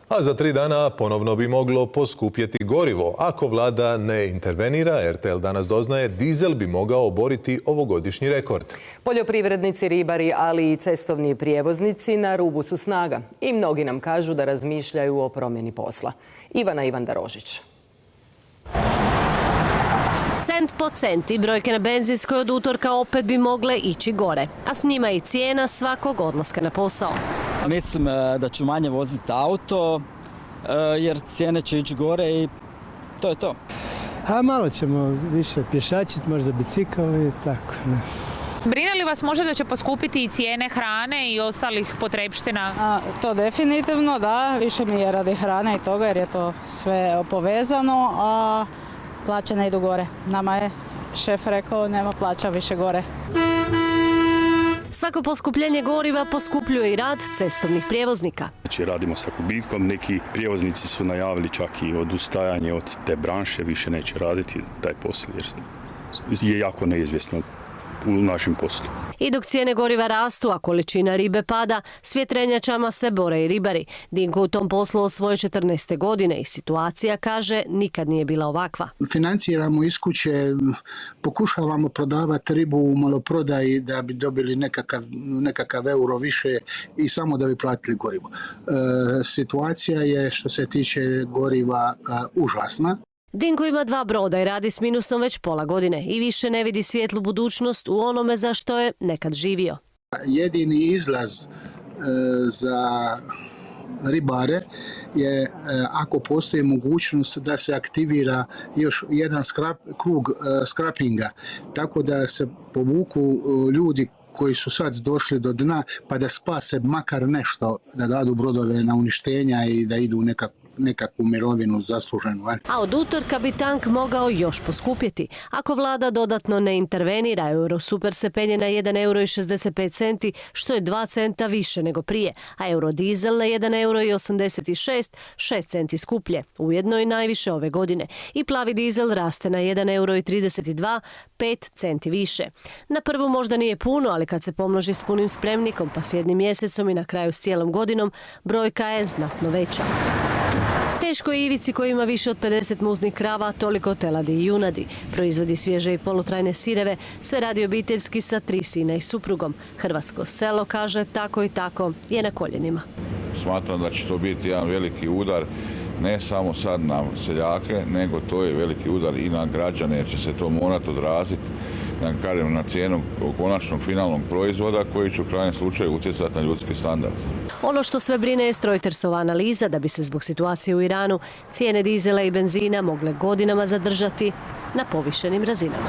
A za 3 dana ponovno bi moglo poskupjeti gorivo. Ako vlada ne intervenira, RTL danas doznaje, dizel bi mogao oboriti ovogodišnji rekord. Poljoprivrednici, ribari, ali i cestovni prijevoznici na rubu su snaga. I mnogi nam kažu da razmišljaju o promjeni posla. Ivana Ivandarožić. Cent po cent i brojke na benzinskoj od utorka opet bi mogle ići gore, a s njima i cijena svakog odlaska na posao. Mislim da ću manje voziti auto jer cijene će ići gore i to je to. A malo ćemo više pješačiti, možda bicikl i tako. Brine li vas možda da će poskupiti i cijene hrane i ostalih potrepština? To definitivno, da. Više mi je radi hrane i toga jer je to sve povezano, a plaće ne idu gore. Nama je šef rekao nema plaća više gore. Svako poskupljenje goriva poskupljuje i rad cestovnih prijevoznika. Znači radimo sa gubitkom, neki prijevoznici su najavili čak i odustajanje od te branše, više neće raditi taj posao jer je jako neizvjesno u našem poslu. I dok cijene goriva rastu, a količina ribe pada, s vjetrenjačama se bore i ribari. Dinko u tom poslu od svoje 14. godine i situacija, kaže, nikad nije bila ovakva. Financiramo iz kuće, pokušavamo prodavati ribu u maloprodaji da bi dobili nekakav euro više i samo da bi platili gorivo. Situacija je što se tiče goriva užasna. Dinko ima 2 broda i radi s minusom već pola godine i više ne vidi svijetlu budućnost u onome za što je nekad živio. Jedini izlaz za ribare je ako postoji mogućnost da se aktivira još jedan krug skrapinga, tako da se povuku ljudi koji su sad došli do dna pa da spase makar nešto, da dadu brodove na uništenja i da idu nekakvu mirovinu zasluženu. A od utorka bi tank mogao još poskupjeti. Ako vlada dodatno ne intervenira, Eurosuper se penje na 1,65 euro, što je 2 centa više nego prije, a eurodizel na 1,86 euro, 6 centi skuplje, ujedno i najviše ove godine. I plavi dizel raste na 1,32 euro, 5 centi više. Na prvu možda nije puno, ali kad se pomnoži s punim spremnikom, pa s jednim mjesecom i na kraju s cijelom godinom, brojka je znatno veća. Teško je Ivici koji ima više od 50 muznih krava, toliko teladi i junadi. Proizvodi svježe i polutrajne sireve, sve radi obiteljski sa 3 sina i suprugom. Hrvatsko selo, kaže, tako i tako je na koljenima. Smatram da će to biti jedan veliki udar, ne samo sad na seljake, nego to je veliki udar i na građane jer će se to morati odraziti na cijenu konačnog finalnog proizvoda koji će u krajnjem slučaju utjecati na ljudski standard. Ono što sve brine je Reutersova analiza da bi se zbog situacije u Iranu cijene dizela i benzina mogle godinama zadržati na povišenim razinama.